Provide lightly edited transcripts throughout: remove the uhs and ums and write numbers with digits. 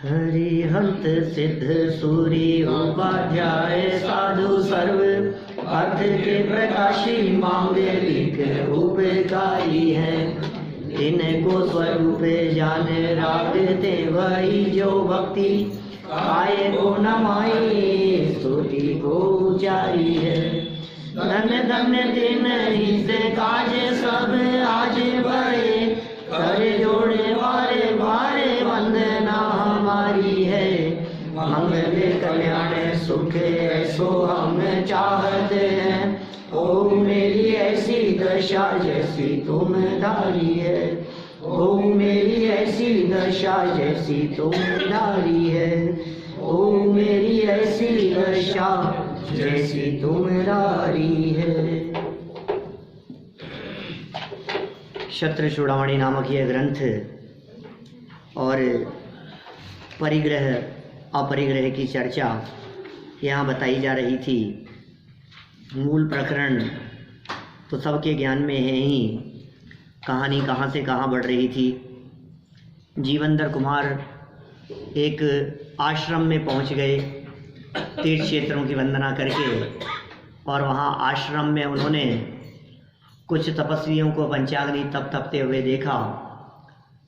हरिहंत सिद्ध सूरी उपाध्याय साधु सर्व अर्थ के प्रकाशी मांगलिक उपकारी है। इनको स्वरूप जान राखते वही जो भक्ति आय को नमाई स्तुति को उचारी है। धन्य धन्य दिन से काज सब आज बड़े कर जोड़े वारे वारे वंदना हमारी है। मंगल कल्याण सुख ऐसो हम चाहते हैं। ओ मेरी ऐसी दशा जैसी तुम धारी है। ओ मेरी ऐसी दशा जैसी तुम धारी है। ओ मेरी ऐसी दशा जैसी तुम धारी है। क्षत्र चूड़ामणि नामक यह ग्रंथ और परिग्रह अपरिग्रह की चर्चा यहाँ बताई जा रही थी। मूल प्रकरण तो सबके ज्ञान में है ही। कहानी कहाँ से कहाँ बढ़ रही थी। जीवंदर कुमार एक आश्रम में पहुँच गए तीर्थ क्षेत्रों की वंदना करके, और वहाँ आश्रम में उन्होंने कुछ तपस्वियों को पंचाग्नि तप तपते हुए देखा,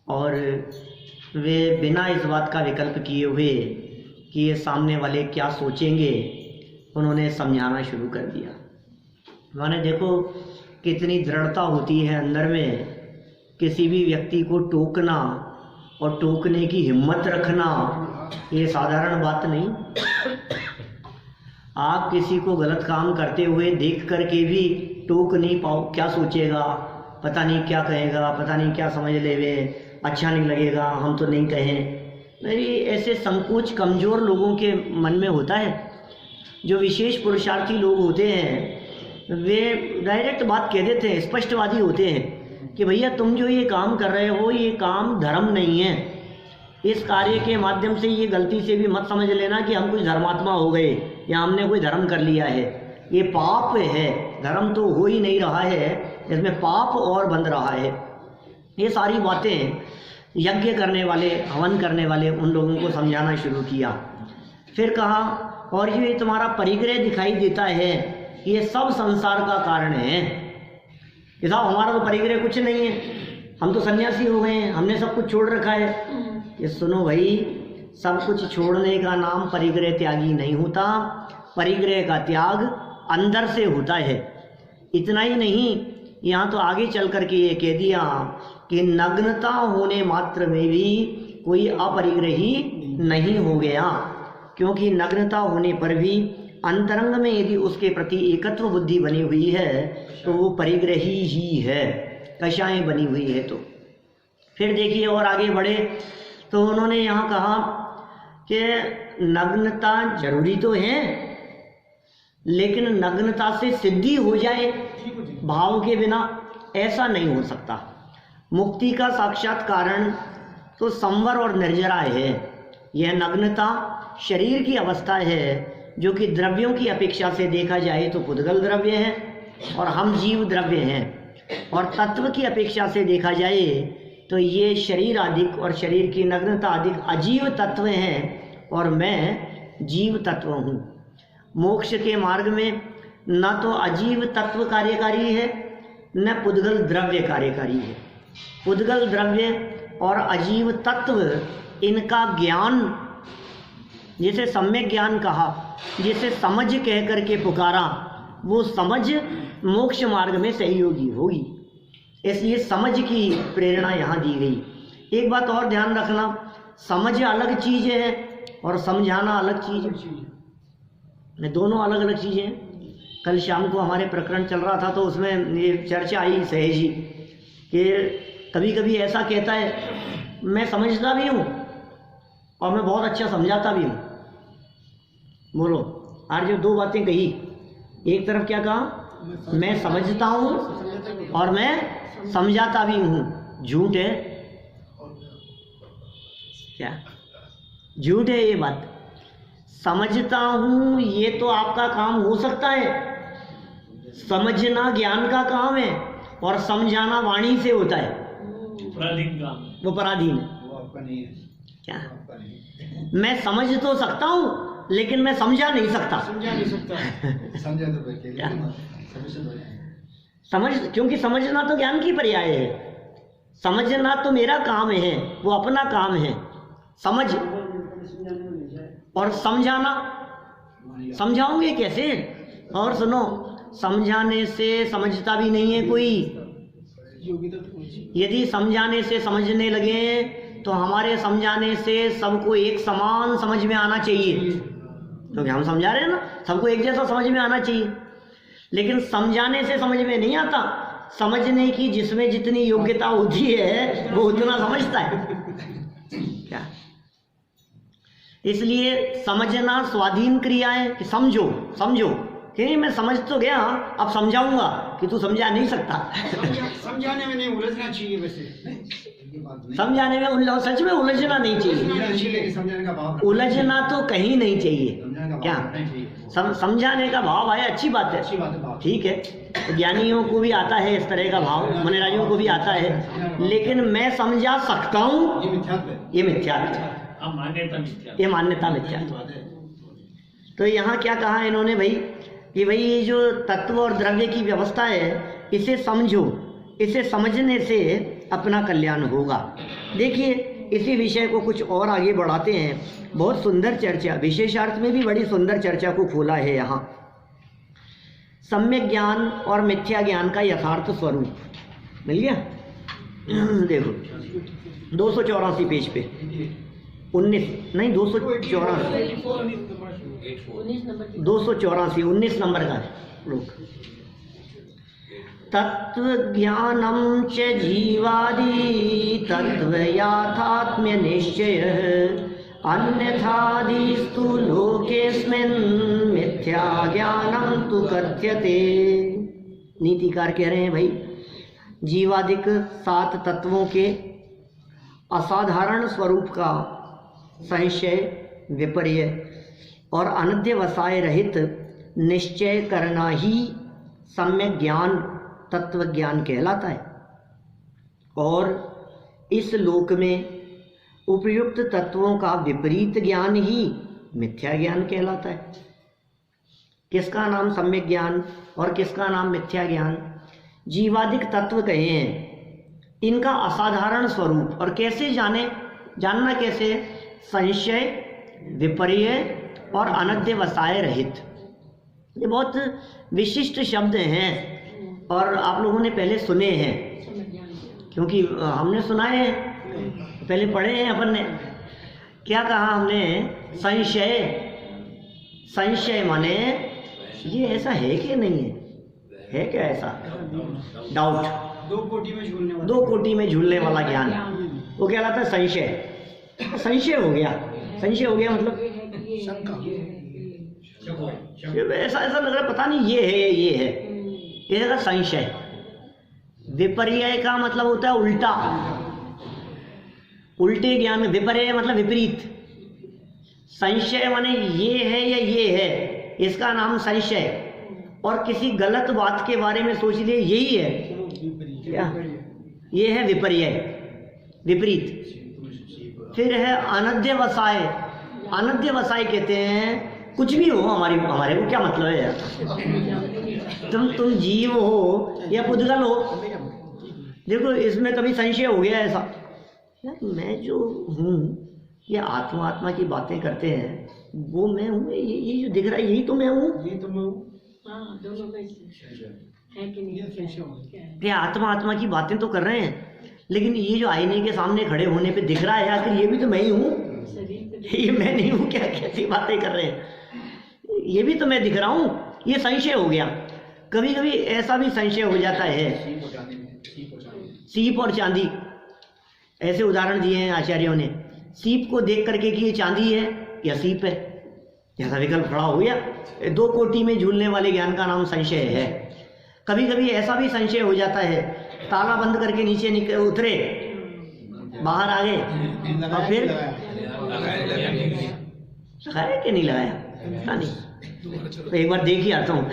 और वे बिना इस बात का विकल्प किए हुए कि ये सामने वाले क्या सोचेंगे, उन्होंने समझाना शुरू कर दिया। मैंने देखो कितनी दृढ़ता होती है अंदर में। किसी भी व्यक्ति को टोकना और टोकने की हिम्मत रखना ये साधारण बात नहीं। आप किसी को गलत काम करते हुए देख करके भी टोक नहीं पाओ, क्या सोचेगा, पता नहीं क्या कहेगा, पता नहीं क्या समझ लेवे, अच्छा नहीं लगेगा, हम तो नहीं कहें। नहीं, ऐसे संकोच कमज़ोर लोगों के मन में होता है। जो विशेष पुरुषार्थी लोग होते हैं वे डायरेक्ट बात कह देते हैं, स्पष्टवादी होते हैं कि भैया तुम जो ये काम कर रहे हो ये काम धर्म नहीं है। इस कार्य के माध्यम से ये गलती से भी मत समझ लेना कि हम कुछ धर्मात्मा हो गए या हमने कोई धर्म कर लिया है। ये पाप है, धर्म तो हो ही नहीं रहा है, इसमें पाप और बंध रहा है। ये सारी बातें यज्ञ करने वाले, हवन करने वाले उन लोगों को समझाना शुरू किया। फिर कहा और ये तुम्हारा परिग्रह दिखाई देता है, ये सब संसार का कारण है। ये साहब हमारा तो परिग्रह कुछ नहीं है, हम तो सन्यासी हो गए हैं, हमने सब कुछ छोड़ रखा है। ये सुनो भाई, सब कुछ छोड़ने का नाम परिग्रह त्यागी नहीं होता। परिग्रह का त्याग अंदर से होता है। इतना ही नहीं, यहाँ तो आगे चल करके ये कह दिया कि नग्नता होने मात्र में भी कोई अपरिग्रही नहीं हो गया, क्योंकि नग्नता होने पर भी अंतरंग में यदि उसके प्रति एकत्व बुद्धि बनी हुई है तो वो परिग्रही ही है, कषाएं बनी हुई है। तो फिर देखिए और आगे बढ़े तो उन्होंने यहाँ कहा कि नग्नता जरूरी तो है, लेकिन नग्नता से सिद्धि हो जाए भाव के बिना ऐसा नहीं हो सकता। मुक्ति का साक्षात कारण तो संवर और निर्जरा है। यह नग्नता शरीर की अवस्था है जो कि द्रव्यों की अपेक्षा से देखा जाए तो पुद्गल द्रव्य है और हम जीव द्रव्य हैं, और तत्व की अपेक्षा से देखा जाए तो ये शरीर अधिक और शरीर की नग्नता अधिक अजीव तत्व हैं और मैं जीव तत्व हूँ। मोक्ष के मार्ग में न तो अजीव तत्व कार्यकारी है न पुद्गल द्रव्य कार्यकारी है। पुद्गल द्रव्य और अजीव तत्व इनका ज्ञान, जिसे सम्यक ज्ञान कहा, जिसे समझ कह करके पुकारा, वो समझ मोक्ष मार्ग में सहयोगी होगी। इसलिए समझ की प्रेरणा यहाँ दी गई। एक बात और ध्यान रखना, समझ अलग चीज़ है और समझाना अलग चीज़ है, दोनों अलग अलग चीज़ें हैं। कल शाम को हमारे प्रकरण चल रहा था तो उसमें ये चर्चा आई सहज ही कि कभी कभी ऐसा कहता है मैं समझता भी हूँ और मैं बहुत अच्छा समझाता भी हूँ। बोलो, आज जो दो बातें कही, एक तरफ क्या कहा, मैं समझता हूँ और मैं समझाता भी हूँ। झूठ है क्या? झूठ है ये बात। समझता हूँ ये तो आपका काम हो सकता है, समझना ज्ञान का काम है और समझाना वाणी से होता है, पराधीन काम, वो पराधीन है। वो आपका नहीं है। क्या? मैं समझ तो सकता हूँ लेकिन मैं समझा नहीं सकता। समझा तो समझ, क्योंकि समझना तो ज्ञान की पर्याय है। समझना तो मेरा काम है, वो अपना काम है। समझ और समझाना, समझाओगे कैसे? और सुनो, समझाने से समझता भी नहीं है कोई। यदि समझाने से समझने लगे तो हमारे समझाने से सबको एक समान समझ में आना चाहिए, क्योंकि हम समझा रहे हैं ना, सबको एक जैसा समझ में आना चाहिए। लेकिन समझाने से समझ में नहीं आता। समझने की जिसमें जितनी योग्यता होती है वो उतना समझता है। क्या? इसलिए समझना स्वाधीन क्रिया है कि समझो समझो, कि मैं समझ तो गया, अब समझाऊंगा कि तू समझा नहीं सकता। समझाने में नहीं उलझना चाहिए। वैसे समझाने में सच में उलझना नहीं चाहिए। उलझना तो कहीं नहीं चाहिए। क्या? समझाने का भाव आया, अच्छी बात है, ठीक है। तो ज्ञानियों को भी आता है इस तरह का भाव, मुनिराजों को भी आता है। लेकिन मैं समझा सकता हूँ, ये मिथ्यात्व, ये मान्यता मिथ्यात्व। तो यहाँ क्या कहा इन्होंने भाई कि भाई ये जो तत्व और द्रव्य की व्यवस्था है, इसे समझो, इसे समझने से अपना कल्याण होगा। देखिए इसी विषय को कुछ और आगे बढ़ाते हैं। बहुत सुंदर चर्चा, विशेषार्थ में भी बड़ी सुंदर चर्चा को खोला है यहाँ। सम्यक ज्ञान और मिथ्या ज्ञान का यथार्थ स्वरूप मिल गया। देखो 284 पेज पे 19 नंबर का श्लोक। तत्व ज्ञानम च जीवादि तत्व याथात्म्य निश्चय अन्यथादिस्तु लोकेस्मिन् मिथ्या ज्ञानम तु कथ्यते। नीतिकार कह रहे हैं भाई, जीवादिक 7 तत्वों के असाधारण स्वरूप का संशय, विपर्य और अनध्यवसाय रहित निश्चय करना ही सम्यक ज्ञान, तत्व ज्ञान कहलाता है। और इस लोक में उपयुक्त तत्वों का विपरीत ज्ञान ही मिथ्या ज्ञान कहलाता है। किसका नाम सम्यक ज्ञान और किसका नाम मिथ्या ज्ञान? जीवादिक तत्व कहे हैं, इनका असाधारण स्वरूप। और कैसे जानना कैसे? संशय, विपर्य और अनध्यवसाय रहित। ये बहुत विशिष्ट शब्द हैं और आप लोगों ने पहले सुने हैं, क्योंकि हमने सुना है, पहले पढ़े हैं अपन ने। क्या कहा हमने? संशय। संशय माने ये ऐसा है कि नहीं है क्या ऐसा? डाउट, दो कोटि में झूलने वाला ज्ञान, वो कहलाता है संशय। संशय हो गया, संशय हो गया मतलब ऐसा ऐसा लग रहा है, पता नहीं ये है ये है, ये संशय। विपर्य का मतलब होता है उल्टा, उल्टे ज्ञान। विपर्य मतलब विपरीत। संशय माने ये है या ये है, इसका नाम संशय। और किसी गलत बात के बारे में सोच लिए यही है क्या? ये है विपर्य, विपरीत। फिर है अनध्यवसाय। अनध्यवसाय कहते हैं कुछ भी हो, हमारे को क्या मतलब है यार? तुम जीव हो या पुद्गल हो, देखो इसमें कभी संशय हो गया ऐसा, मैं जो हूँ, ये आत्मा की बातें करते हैं, वो मैं हूँ, ये जो दिख रहा है यही तो मैं हूँ। ये आत्मा की बातें तो कर रहे हैं, लेकिन ये जो आईने के सामने खड़े होने पे दिख रहा है आखिर ये भी तो मैं ही हूँ, ये मैं नहीं हूँ क्या? कैसी बातें कर रहे हैं, ये भी तो मैं दिख रहा हूँ। ये संशय हो गया। कभी कभी ऐसा भी संशय हो जाता है, सीप और चांदी, ऐसे उदाहरण दिए हैं आचार्यों ने। सीप को देख करके कि ये चांदी है या सीप है, जैसा विकल्प खड़ा हो गया। 2 कोटि में झूलने वाले ज्ञान का नाम संशय है। कभी कभी ऐसा भी संशय हो जाता है, ताला बंद करके नीचे उतरे, बाहर आ गए और फिर लगाया कि नहीं लगाया पता नहीं, तो एक बार देख ही आता हूँ।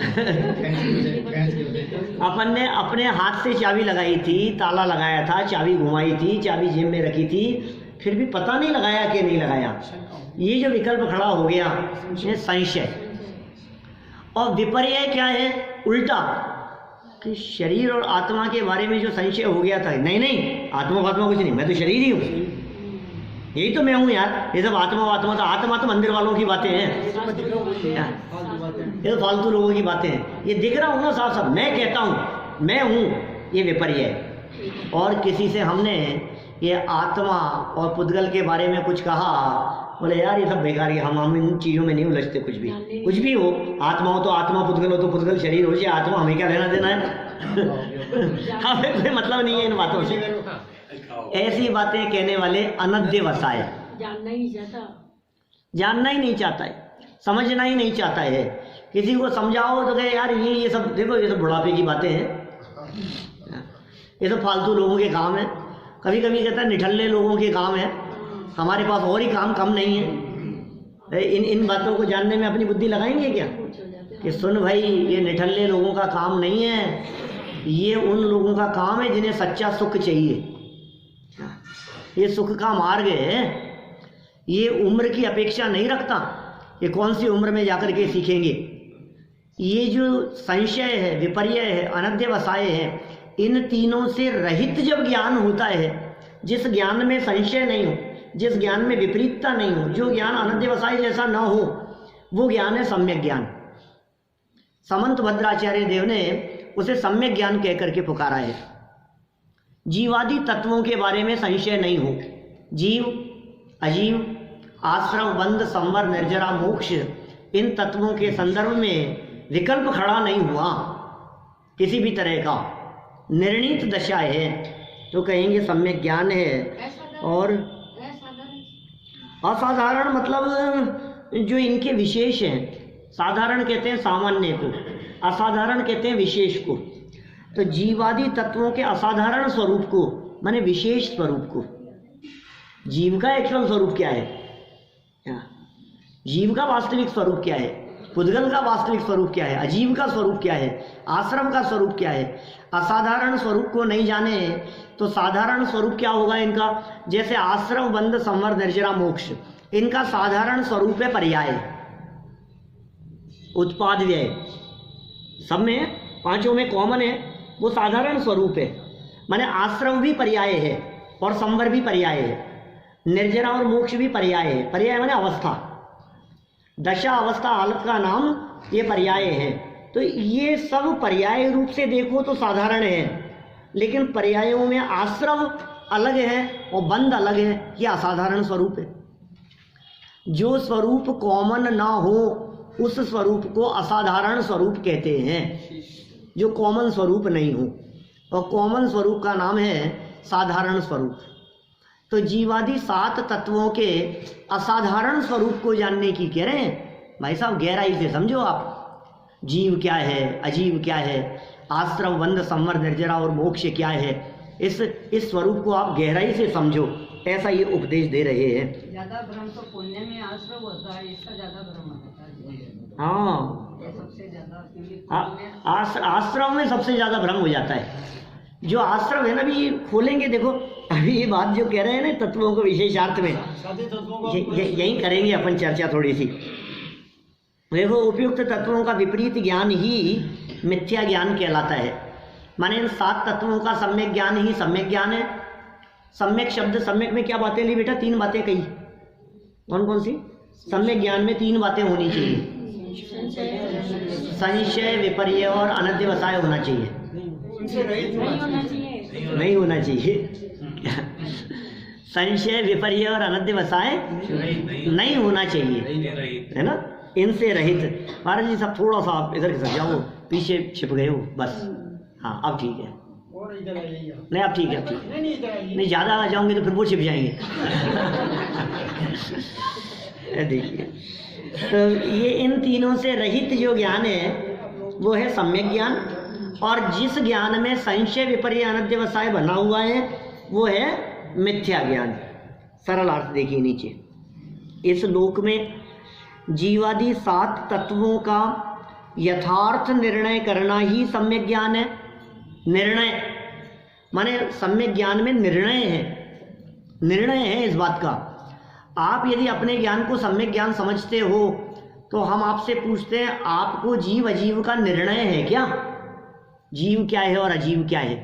अपन ने अपने हाथ से चाबी लगाई थी, ताला लगाया था, चाबी घुमाई थी, चाबी जेब में रखी थी, फिर भी पता नहीं लगाया कि नहीं लगाया। ये जो विकल्प खड़ा हो गया ये संशय। और विपर्य क्या है? उल्टा, कि शरीर और आत्मा के बारे में जो संशय हो गया था, नहीं नहीं आत्मा कुछ नहीं, मैं तो शरीर ही हूँ, यही तो मैं हूँ यार। ये सब आत्मा तो मंदिर वालों की बातें हैं, ये तो फालतू लोगों की बातें हैं। ये दिख रहा हूँ ना साफ साफ, मैं कहता हूँ मैं हूँ, ये विपर्य है। और किसी से हमने ये आत्मा और पुद्गल के बारे में कुछ कहा, बोले यार ये सब बेकार है, हम इन चीज़ों में नहीं उलझते। कुछ भी हो, आत्मा हो तो आत्मा, पुद्गल हो तो पुद्गल, शरीर हो चाहे आत्मा, हमें क्या लेना देना है? हमें कोई मतलब नहीं है इन बातों से। ऐसी बातें कहने वाले अनध्यवसाय, जानना ही नहीं चाहता है, समझना ही नहीं चाहता है। किसी को समझाओ तो कहे यार ये सब देखो, ये सब बुढ़ापे की बातें हैं, ये सब फालतू लोगों के काम है। कभी कभी कहता है निठल्ले लोगों के काम है, हमारे पास और ही काम कम नहीं है। इन बातों को जानने में अपनी बुद्धि लगाएंगे क्या? कि सुन भाई, ये निठल्ले लोगों का काम नहीं है, ये उन लोगों का काम है जिन्हें सच्चा सुख चाहिए। ये सुख का मार्ग है, ये उम्र की अपेक्षा नहीं रखता, ये कौन सी उम्र में जाकर के सीखेंगे। ये जो संशय है, विपर्य है, अनध्यवसाय है, इन तीनों से रहित जब ज्ञान होता है, जिस ज्ञान में संशय नहीं हो, जिस ज्ञान में विपरीतता नहीं हो, जो ज्ञान अनध्यवसाय जैसा ना हो, वो ज्ञान है सम्यक ज्ञान। समंत भद्राचार्य देव ने उसे सम्यक ज्ञान कह करके पुकारा है। जीवादि तत्वों के बारे में संशय नहीं हो, जीव अजीव, आश्रम बंध संवर निर्जरा मोक्ष, इन तत्वों के संदर्भ में विकल्प खड़ा नहीं हुआ किसी भी तरह का, निर्णीत दशा है तो कहेंगे सम्यक ज्ञान है। और असाधारण मतलब जो इनके विशेष हैं, साधारण कहते हैं सामान्य को, असाधारण कहते हैं विशेष को। तो जीवादि तत्वों के असाधारण स्वरूप को माने विशेष स्वरूप को, जीव का एक्चुअल स्वरूप क्या है, जीव का वास्तविक स्वरूप क्या है, पुद्गल का वास्तविक स्वरूप क्या है, अजीव का स्वरूप क्या है, आश्रम का स्वरूप क्या है, असाधारण स्वरूप को नहीं जाने तो साधारण स्वरूप क्या होगा इनका। जैसे आश्रम बंध संवर निर्जरा मोक्ष, इनका साधारण स्वरूप है पर्याय, उत्पाद व्यय, सब में पांचों में कॉमन है, वो साधारण स्वरूप है। माने आश्रम भी पर्याय है और संवर भी पर्याय है, निर्जरा और मोक्ष भी पर्याय है। पर्याय माने अवस्था, दशा अवस्था हालत का नाम ये पर्याय है। तो ये सब पर्याय रूप से देखो तो साधारण है, लेकिन पर्यायों में आश्रम अलग है और बंध अलग है, ये असाधारण स्वरूप है। जो स्वरूप कॉमन ना हो उस स्वरूप को असाधारण स्वरूप कहते हैं, जो कॉमन स्वरूप नहीं हो, और कॉमन स्वरूप का नाम है साधारण स्वरूप। तो जीवादि सात तत्वों के असाधारण स्वरूप को जानने की कह रहे हैं भाई साहब, गहराई से समझो आप। जीव क्या है, अजीव क्या है, आश्रम बंध संवर निर्जरा और मोक्ष क्या है, इस स्वरूप को आप गहराई से समझो, ऐसा ये उपदेश दे रहे हैं। ज्यादा भ्रम तो पुण्य में आश्रम होता है, इसका ज्यादा भ्रम होता है। हाँ, सबसे ज्यादा आश्रम में सबसे ज्यादा भ्रम हो जाता है। जो आश्रम है ना, अभी खोलेंगे देखो, अभी ये बात जो कह रहे हैं ना तत्वों को विशेषार्थ में, यही करेंगे अपन चर्चा थोड़ी सी। देखो, उपयुक्त तत्वों का विपरीत ज्ञान ही मिथ्या ज्ञान कहलाता है। माने इन सात तत्वों का सम्यक ज्ञान ही सम्यक ज्ञान है। सम्यक शब्द, सम्यक में क्या बातें ली बेटा? तीन बातें कही, कौन कौन सी? सम्यक ज्ञान में तीन बातें होनी चाहिए, संशय, विपर्य और अनध्यवसाय होना चाहिए। नहीं होना चाहिए संशय, विपर्य और अनध्यवसाय नहीं होना चाहिए, है ना, इनसे रहित। महाराज जी सब थोड़ा सा आप इधर खिसक जाओ, पीछे छिप गए हो बस। हाँ अब ठीक है, नहीं अब ठीक है, अब ठीक है। नहीं ज़्यादा आ जाओगे तो फिर वो छिप जाएंगे देखिए, तो ये इन तीनों से रहित जो ज्ञान है वो है सम्यक ज्ञान, और जिस ज्ञान में संशय, विपर्य, अनध्यवसाय बना हुआ है वो है मिथ्या ज्ञान। सरल अर्थ देखिए नीचे, इस लोक में जीवादि सात तत्वों का यथार्थ निर्णय करना ही सम्यक ज्ञान है। निर्णय माने सम्यक ज्ञान में निर्णय है, निर्णय है इस बात का। आप यदि अपने ज्ञान को सम्यक ज्ञान समझते हो तो हम आपसे पूछते हैं, आपको जीव अजीव का निर्णय है क्या? जीव क्या है और अजीव क्या है?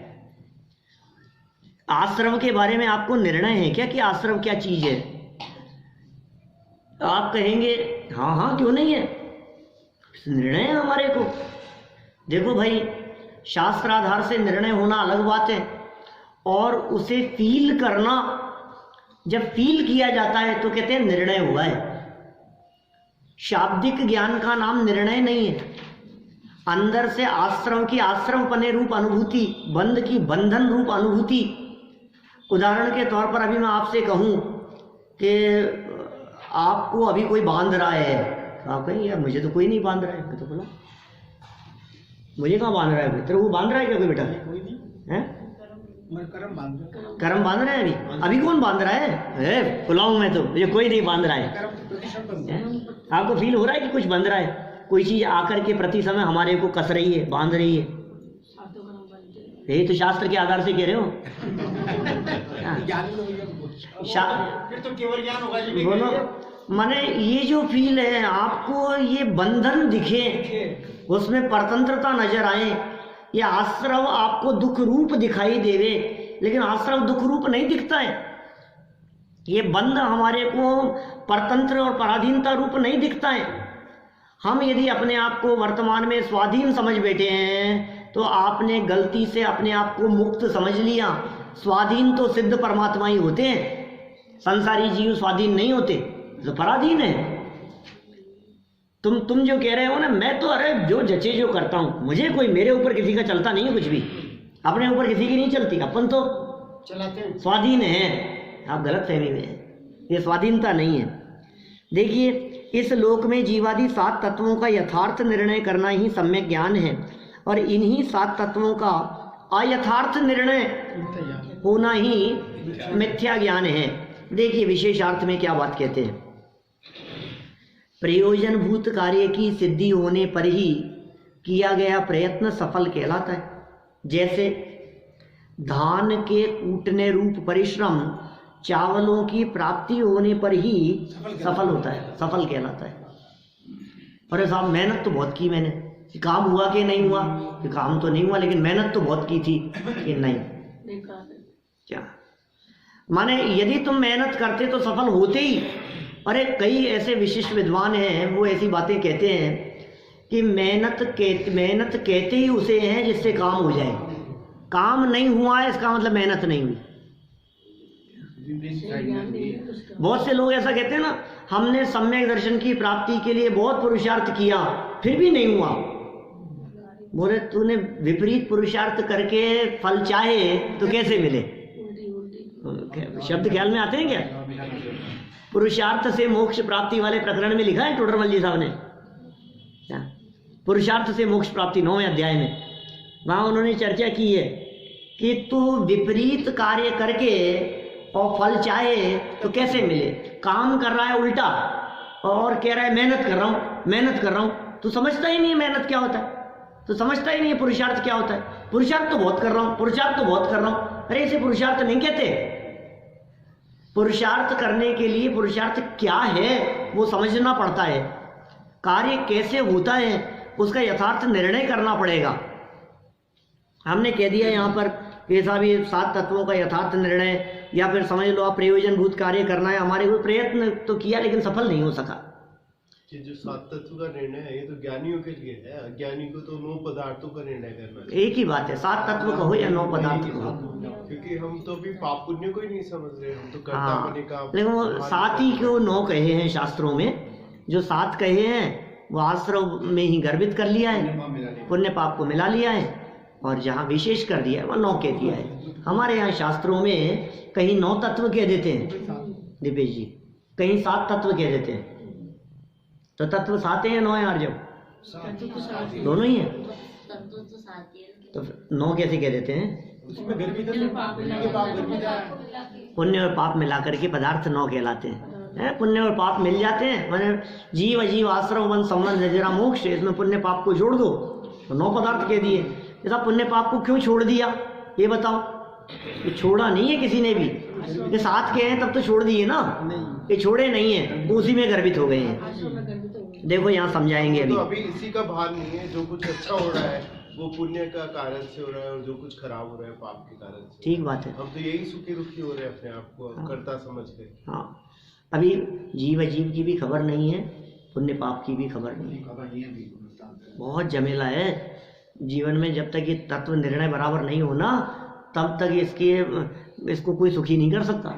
आश्रव के बारे में आपको निर्णय है क्या कि आश्रव क्या चीज है? आप कहेंगे हाँ हाँ क्यों नहीं है, निर्णय है हमारे को। देखो भाई, शास्त्राधार से निर्णय होना अलग बात है और उसे फील करना, जब फील किया जाता है तो कहते हैं निर्णय हुआ है। शाब्दिक ज्ञान का नाम निर्णय नहीं है। अंदर से आश्रव की आश्रवपने रूप अनुभूति, बंध की बंधन रूप अनुभूति। उदाहरण के तौर पर अभी मैं आपसे कहूं कि आपको अभी कोई बांध रहा है, आप कहेंगे यार मुझे तो कोई नहीं बांध रहा है। मैं तो बोला मुझे कहाँ बांध रहा है? तेरे को बांध रहा है क्या कोई बेटा? कोई नहीं हैं? मैं करम बांध रहा कर्म बांध रहे हैं अभी कौन बांध रहा है? बुलाऊं मैं तो, मुझे कोई नहीं बांध रहा है। करम प्रतिशत बंध हैं? आपको फील हो रहा है कि कुछ बंध रहा है? कोई चीज आकर के प्रति समय हमारे को कस रही है, बांध रही है? यही तो शास्त्र के आधार से कह रहे हो। ज्ञान लोग शा- फिर तो केवल ज्ञान होगा जी। बोलो, माने ये जो फील है, आपको ये बंधन दिखे, उसमें परतंत्रता नजर आए, ये आश्रव आपको दुख रूप दिखाई देवे, लेकिन आश्रव दुख रूप नहीं दिखता है। ये बंध हमारे को परतंत्र और पराधीनता रूप नहीं दिखता है। हम यदि अपने आप को वर्तमान में स्वाधीन समझ बैठे हैं तो आपने गलती से अपने आप को मुक्त समझ लिया। स्वाधीन तो सिद्ध परमात्मा ही होते हैं, संसारी जीव स्वाधीन नहीं होते, तो पराधीन है। तुम जो कह रहे हो ना, मैं तो अरे जो जचे जो करता हूं, मुझे कोई मेरे ऊपर किसी का चलता नहीं है, कुछ भी अपने ऊपर किसी की नहीं चलती, अपन तो चलाते हैं। स्वाधीन है। आप गलत फहमी में हैं, ये स्वाधीनता नहीं है। देखिए, इस लोक में जीवादि 7 तत्वों का यथार्थ निर्णय करना ही सम्यक ज्ञान है और इन्हीं 7 तत्वों का अयथार्थ निर्णय होना ही मिथ्या ज्ञान है। देखिए विशेषार्थ में क्या बात कहते हैं, प्रयोजनभूत कार्य की सिद्धि होने पर ही किया गया प्रयत्न सफल कहलाता है। जैसे धान के कूटने रूप परिश्रम चावलों की प्राप्ति होने पर ही सफल होता है, सफल कहलाता है। अरे साहब मेहनत तो बहुत की मैंने, काम हुआ कि नहीं हुआ? काम तो नहीं हुआ, लेकिन मेहनत तो बहुत की थी कि नहीं। क्या माने, यदि तुम मेहनत करते तो सफल होते ही। अरे कई ऐसे विशिष्ट विद्वान हैं, वो ऐसी बातें कहते हैं कि मेहनत कहते ही उसे हैं जिससे काम हो जाए। काम नहीं हुआ है इसका मतलब मेहनत नहीं हुई। बहुत से लोग ऐसा कहते हैं ना, हमने सम्यक दर्शन की प्राप्ति के लिए बहुत पुरुषार्थ किया फिर भी नहीं हुआ। बोले तूने विपरीत पुरुषार्थ करके फल चाहे तो कैसे मिले? शब्द ख्याल में आते हैं क्या? पुरुषार्थ से मोक्ष प्राप्ति वाले प्रकरण में लिखा है टोडरमल जी साहब ने, पुरुषार्थ से मोक्ष प्राप्ति 9वें अध्याय में, वहां उन्होंने चर्चा की है कि तू विपरीत कार्य करके और फल चाहे तो कैसे मिले। काम कर रहा है उल्टा और कह रहा है मेहनत कर रहा हूं, मेहनत कर रहा हूं। तू समझता ही नहीं है मेहनत क्या होता है, तो समझता ही नहीं है पुरुषार्थ क्या होता है। पुरुषार्थ तो बहुत कर रहा हूं, पुरुषार्थ तो बहुत कर रहा हूं। अरे इसे पुरुषार्थ नहीं कहते। पुरुषार्थ करने के लिए पुरुषार्थ क्या है वो समझना पड़ता है, कार्य कैसे होता है उसका यथार्थ निर्णय करना पड़ेगा। हमने कह दिया यहाँ पर ऐसा भी 7 तत्वों का यथार्थ निर्णय, या फिर समझ लो आप प्रयोजनभूत कार्य करना है। हमारे को प्रयत्न तो किया लेकिन सफल नहीं हो सका। ये जो 7 तत्व का निर्णय है ये तो ज्ञानियों के लिए है, अज्ञानी को तो 9 पदार्थों का निर्णय करना है। एक ही बात है, 7 तत्व कहो या 9 पदार्थ कहो, क्योंकि हम तो भी पाप पुण्य को ही नहीं समझ रहे, हम तो कर्ता हाँ। बने का। लेकिन वो 7 ही क्यों 9 कहे हैं शास्त्रों में? जो 7 कहे हैं वो आश्रव में ही गर्भित कर लिया है, पुण्य पाप को मिला लिया है, और जहाँ विशेष कर दिया है वह 9 कह दिया है। हमारे यहाँ शास्त्रों में कहीं 9 तत्व कह देते हैं दिपेश जी, कहीं 7 तत्व कह देते हैं। तो तत्व 7 है या 9 है? यार जब दोनों ही है तो 9 कैसे कह देते हैं? पुण्य और पाप मिला करके पदार्थ 9 कहलाते हैं। पुण्य और पाप मिल जाते हैं, मैंने जीव अजीव आश्रम वन संबंध जरा मोक्ष, इसमें पुण्य पाप को जोड़ दो तो 9 पदार्थ कह दिए। ऐसा पुण्य पाप को क्यों छोड़ दिया ये बताओ? ये छोड़ा नहीं है किसी ने भी, ये साथ के हैं तब तो छोड़ दिए ना, ये छोड़े नहीं है, उसी में गर्भित हो गए हैं। देखो यहाँ समझाएंगे तो अभी। अभी इसी का भान नहीं है, जो कुछ अच्छा हो रहा है वो पुण्य का कारण से हो रहा है और जो कुछ खराब हो रहा है पाप के कारण से। ठीक बात है। हम तो यही सुखी दुखी हो रहे हैं अपने आप को कर्ता समझ के। हाँ, अभी जीव अजीव की भी खबर नहीं है, पुण्य पाप की भी खबर नहीं है। बहुत झमेला है जीवन में। जब तक ये तत्व निर्णय बराबर नहीं होना तब तक इसको कोई सुखी नहीं कर सकता।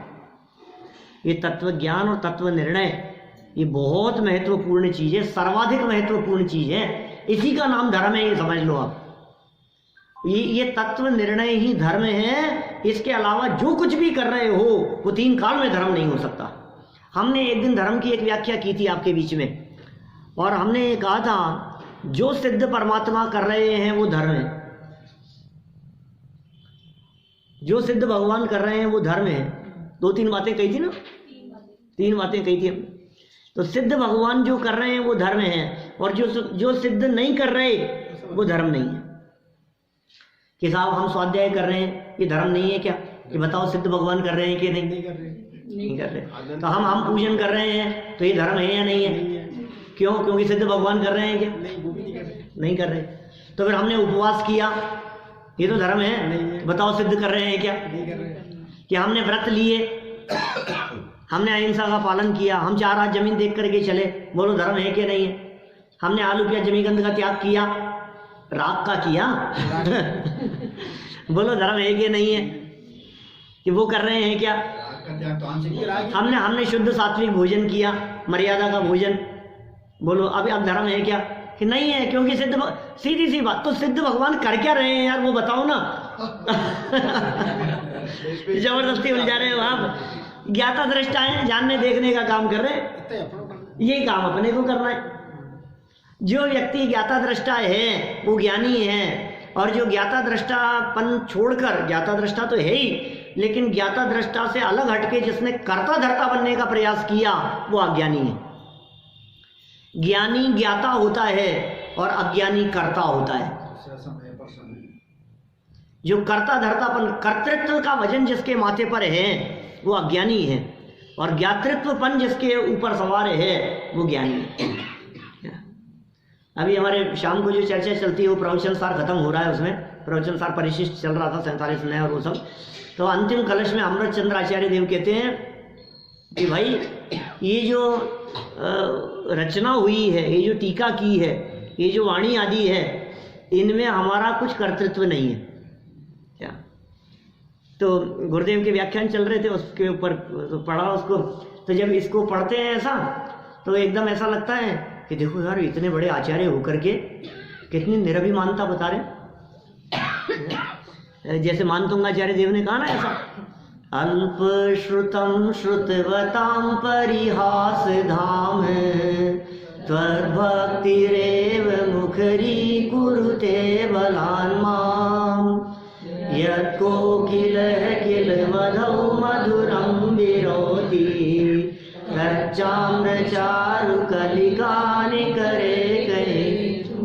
ये तत्व ज्ञान और तत्व निर्णय ये बहुत महत्वपूर्ण चीज है, सर्वाधिक महत्वपूर्ण चीज है। इसी का नाम धर्म है, ये समझ लो आप। ये तत्व निर्णय ही धर्म है। इसके अलावा जो कुछ भी कर रहे हो वो 3 काल में धर्म नहीं हो सकता। हमने एक दिन धर्म की एक व्याख्या की थी आपके बीच में, और हमने ये कहा था जो सिद्ध परमात्मा कर रहे हैं वो धर्म है, जो सिद्ध भगवान कर रहे हैं वो धर्म है। 2-3 बातें कही थी ना, 3 बातें कही थी। तो सिद्ध भगवान जो कर रहे हैं वो धर्म है, और जो सिद्ध नहीं कर रहे वो धर्म नहीं है। कि साहब हम स्वाध्याय कर रहे हैं, ये धर्म नहीं है क्या? कि बताओ सिद्ध भगवान कर रहे हैं कि नहीं कर रहे। तो हम पूजन कर रहे हैं तो ये धर्म है या नहीं है? क्यों? क्योंकि सिद्ध भगवान कर रहे हैं क्या? नहीं कर रहे। तो फिर हमने उपवास किया, ये तो धर्म है। बताओ सिद्ध कर रहे हैं क्या? कि हमने व्रत लिए, हमने अहिंसा का पालन किया, हम 4 हाथ जमीन देख करके चले, बोलो धर्म है कि नहीं है? हमने आलू प्याज जमी गंध का त्याग किया, राग का किया बोलो धर्म है कि नहीं है? कि वो कर रहे हैं क्या? हमने शुद्ध सात्विक भोजन किया, मर्यादा का भोजन, बोलो अब धर्म है क्या? कि नहीं है, क्योंकि सीधी सी बात, तो सिद्ध भगवान कर क्या रहे हैं यार वो बताओ ना जबरदस्ती उलझा रहे हो आप। ज्ञाता दृष्टा है, जानने देखने का काम कर रहे हैं, यही काम अपने को करना है। जो व्यक्ति ज्ञाता दृष्टा है वो ज्ञानी है, और जो ज्ञाता दृष्टापन छोड़कर, ज्ञाता दृष्टा तो है ही, लेकिन ज्ञाता दृष्टा से अलग हटके जिसने कर्ता धर्ता बनने का प्रयास किया वो अज्ञानी है। ज्ञानी ज्ञाता होता है और अज्ञानी कर्ता होता है। जो कर्ता धर्तापन, कर्तृत्व का वजन जिसके माथे पर है वो अज्ञानी है, और ज्ञातृत्वपन जिसके ऊपर सवार है वो ज्ञानी है। अभी हमारे शाम को जो चर्चा चलती है वो प्रवचन सार खत्म हो रहा है, उसमें प्रवचन सार परिशिष्ट चल रहा था 47 नया और वो सब। तो अंतिम कलश में अमृत चंद्र आचार्य देव कहते हैं कि भाई ये जो रचना हुई है, ये जो टीका की है, ये जो वाणी आदि है, इनमें हमारा कुछ कर्तृत्व नहीं है क्या? तो गुरुदेव के व्याख्यान चल रहे थे, उसके ऊपर तो पढ़ा उसको। तो जब इसको पढ़ते हैं ऐसा तो एकदम ऐसा लगता है कि देखो यार इतने बड़े आचार्य होकर के कितनी निरभिमानता बता रहे। जैसे मानतुंगाचार्य देव ने कहा ना ऐसा, अल्प श्रुतम श्रुतवताम परिहास धाम त्वद्भक्तिरेव मुखरी कुरुते बलान् माम् यत्को किल किल मधौ मधुरं विरोधि तच्चाम्रचारु कलिकानि करे कहे।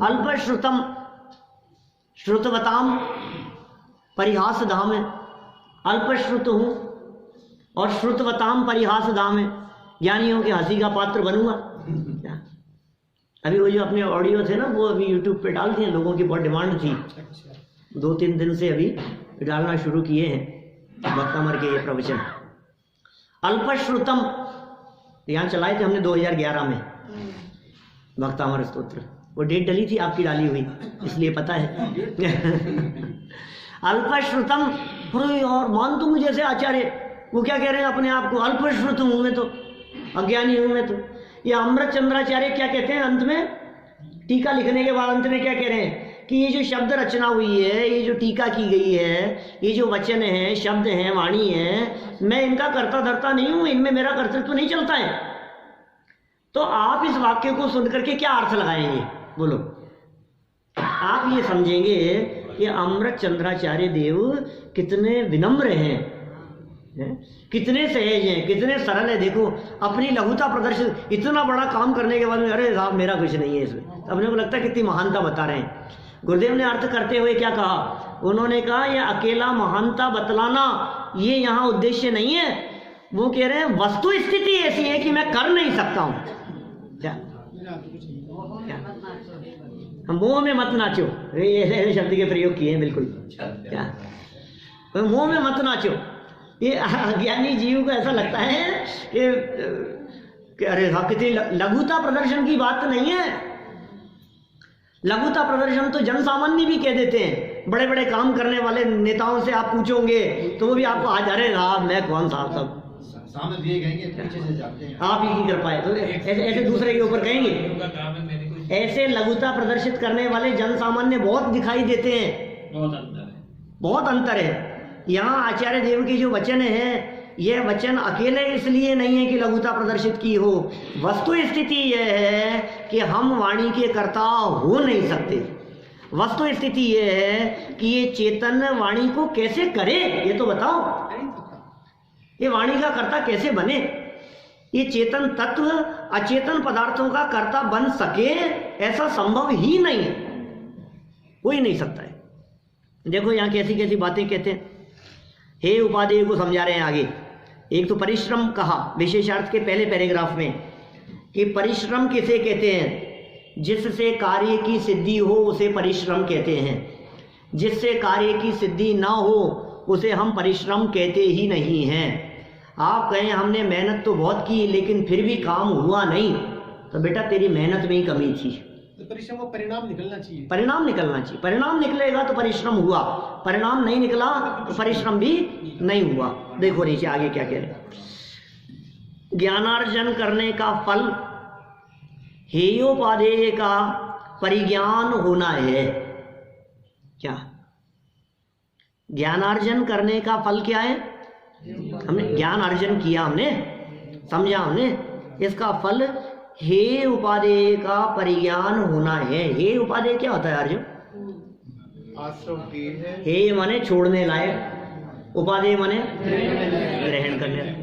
अल्प श्रुतम श्रुतवताम परिहास धाम है, अल्प श्रुत हूँ और श्रुतवताम परिहास धाम है, ज्ञानियों के हंसी का पात्र बनूंगा। अभी वो जो अपने ऑडियो थे ना वो अभी यूट्यूब पे डाल दिए, लोगों की बहुत डिमांड थी, 2-3 दिन से अभी डालना शुरू किए हैं भक्तामर के ये प्रवचन। अल्पश्रुतम यहाँ चलाए थे हमने 2011 में भक्तामर स्तोत्र, वो डेट डली थी आपकी डाली हुई इसलिए पता है अल्पश्रुतम। और मान तुम जैसे आचार्य वो क्या कह रहे हैं अपने आप को, अल्पश्रुत हूँ मैं, तो अज्ञानी हूँ मैं। तो ये अमृत चंद्राचार्य क्या कहते हैं अंत में, टीका लिखने के बाद अंत में क्या कह रहे हैं कि ये जो शब्द रचना हुई है, ये जो टीका की गई है, ये जो वचन है, शब्द हैं, वाणी है, मैं इनका कर्ता धर्ता नहीं हूं, इनमें मेरा कर्तृत्व नहीं चलता है। तो आप इस वाक्य को सुन करके क्या अर्थ लगाएंगे बोलो? आप ये समझेंगे कि अमृत चंद्राचार्य देव कितने विनम्र हैं, कितने सहज हैं, कितने सरल है। देखो अपनी लघुता प्रदर्शित, इतना बड़ा काम करने के बाद में अरे साहब मेरा कुछ नहीं है इसमें, अपने को लगता है कितनी महानता बता रहे हैं। गुरुदेव ने अर्थ करते हुए क्या कहा, उन्होंने कहा यह अकेला महानता बतलाना ये यहाँ उद्देश्य नहीं है। वो कह रहे हैं वस्तु स्थिति ऐसी है कि मैं कर नहीं सकता हूँ। क्या मोह में मत नाचो, ऐसे शब्द के प्रयोग किए हैं बिल्कुल। क्या मोह में मत नाचो, ये अज्ञानी जीव को ऐसा लगता है कि अरे हाँ कितनी लघुता प्रदर्शन की बात नहीं है। लघुता प्रदर्शन तो जन सामान्य भी कह देते हैं। बड़े बड़े काम करने वाले नेताओं से आप पूछोगे तो वो भी आपको आज अरे साहब मैं कौन साहब सब सामने दिए गएंगे, पीछे से जाते हैं। आप ही की कृपा है, तो ऐसे दूसरे के ऊपर कहेंगे। ऐसे लघुता प्रदर्शित करने वाले जन सामान्य बहुत दिखाई देते हैं। बहुत अंतर है। यहाँ आचार्य देव के जो वचन है, यह वचन अकेले इसलिए नहीं है कि लघुता प्रदर्शित की हो। वस्तु स्थिति यह है कि हम वाणी के कर्ता हो नहीं सकते। वस्तु स्थिति यह है कि ये चेतन वाणी को कैसे करे, ये तो बताओ। ये वाणी का कर्ता कैसे बने? ये चेतन तत्व अचेतन पदार्थों का कर्ता बन सके, ऐसा संभव ही नहीं है, हो ही नहीं सकता है। देखो यहाँ कैसी कैसी बातें कहते हैं। हे उपादेय को समझा रहे हैं आगे। एक तो परिश्रम कहा विशेषार्थ के पहले पैराग्राफ में कि परिश्रम किसे कहते हैं? जिससे कार्य की सिद्धि हो उसे परिश्रम कहते हैं। जिससे कार्य की सिद्धि ना हो उसे हम परिश्रम कहते ही नहीं हैं। आप कहें हमने मेहनत तो बहुत की लेकिन फिर भी काम हुआ नहीं, तो बेटा तेरी मेहनत में ही कमी थी। तो परिश्रम को परिणाम निकलना चाहिए। परिणाम निकलना चाहिए। परिणाम निकलेगा तो परिश्रम हुआ, परिणाम नहीं निकला तो परिश्रम भी नहीं हुआ। देखो नीचे आगे क्या कह रहे। ज्ञानार्जन करने का फल हेयोपादेय का परिज्ञान होना है। क्या ज्ञानार्जन करने का फल क्या है? हमने ज्ञान अर्जन किया, हमने समझा, हमने इसका फल हे उपादेय का परिज्ञान होना है। हे उपादेय क्या होता है अर्जुन? आश्रम की है। हे माने छोड़ने लायक, उपादेय माने ग्रहण करने लायक।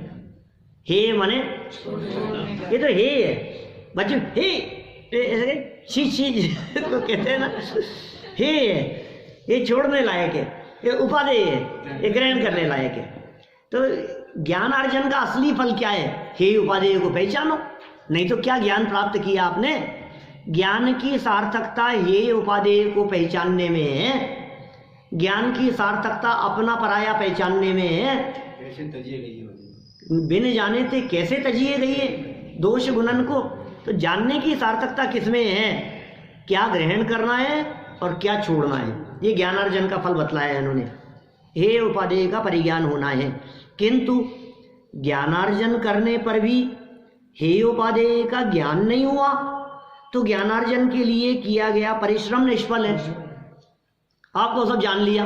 हे माने ये तो हे है बच्चों, हे शी तो कहते हैं ना, हे है, ये छोड़ने लायक है, ये उपादेय है, ये ग्रहण करने लायक है। तो ज्ञानार्जन का असली फल क्या है? हे उपादेय को पहचानो, नहीं तो क्या ज्ञान प्राप्त किया आपने? ज्ञान की सार्थकता हे उपादेय को पहचानने में है। ज्ञान की सार्थकता अपना पराया पहचानने में है। कैसे तजिए गई है? बिन जाने थे कैसे तजिए गई है दोष गुणन को। तो जानने की सार्थकता किसमें है? क्या ग्रहण करना है और क्या छोड़ना है, ये ज्ञानार्जन का फल बतलाया है इन्होंने। हे उपादेय का परिज्ञान होना है। किंतु ज्ञानार्जन करने पर भी हे उपादेय का ज्ञान नहीं हुआ तो ज्ञानार्जन के लिए किया गया परिश्रम निष्फल है। आपको सब जान लिया,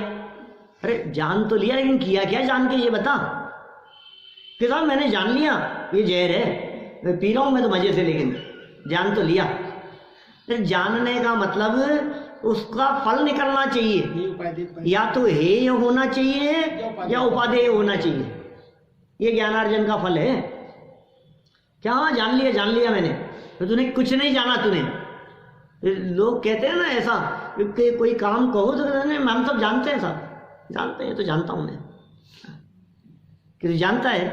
अरे जान तो लिया लेकिन किया क्या जान के, ये बता कि साहब मैंने जान लिया ये जहर है, मैं पी रहा हूं मैं तो मजे से, लेकिन जान तो लिया। तो जानने का मतलब उसका फल निकलना चाहिए, या तो हेय होना चाहिए या उपादेय होना चाहिए। ये ज्ञानार्जन का फल है। क्या जान लिया मैंने, तो तूने कुछ नहीं जाना। तूने लोग कहते हैं ना ऐसा कि कोई काम कहो तो हम सब जानते हैं, सब जानते हैं, तो जानता हूं मैं। कि जानता है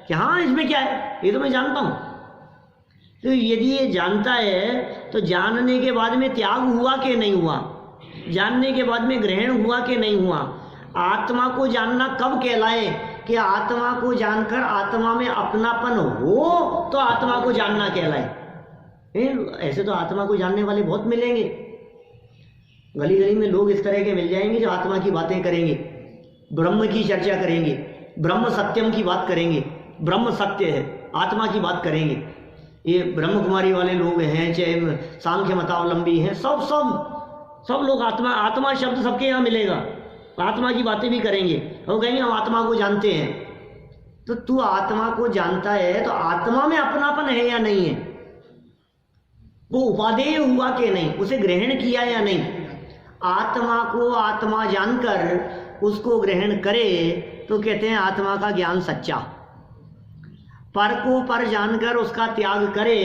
कि हाँ इसमें क्या है, ये तो मैं जानता हूं। तो यदि ये जानता है तो जानने के बाद में त्याग हुआ कि नहीं हुआ? जानने के बाद में ग्रहण हुआ कि नहीं हुआ? आत्मा को जानना कब कहलाए कि आत्मा को जानकर आत्मा में अपनापन हो तो आत्मा को जानना कहलाए। ऐसे तो आत्मा को जानने वाले बहुत मिलेंगे, गली गली में लोग इस तरह के मिल जाएंगे जो आत्मा की बातें करेंगे, ब्रह्म की चर्चा करेंगे, ब्रह्म सत्यम की बात करेंगे, ब्रह्म सत्य है, आत्मा की बात करेंगे। ये ब्रह्म कुमारी वाले लोग हैं, चाहे सांख्य मतावलंबी हैं, सब लोग आत्मा शब्द सबके यहाँ मिलेगा। आत्मा की बातें भी करेंगे, वो कहेंगे हम आत्मा को जानते हैं। तो तू आत्मा को जानता है तो आत्मा में अपनापन है या नहीं है? वो उपादेय हुआ कि नहीं, उसे ग्रहण किया या नहीं? आत्मा को आत्मा जानकर उसको ग्रहण करे तो कहते हैं आत्मा का ज्ञान सच्चा। पर को पर जानकर उसका त्याग करे